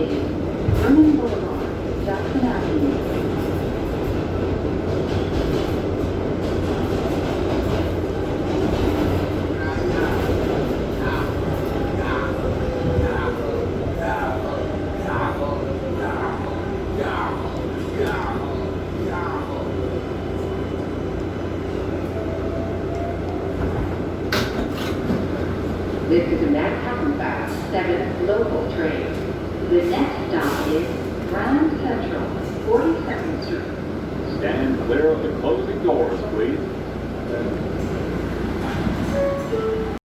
station, Vernon Boulevard, Jackson Avenue. This is a Manhattan Fast 7 local train. The next stop is Grand Central, 42nd Street. Stand clear of the closing doors, please.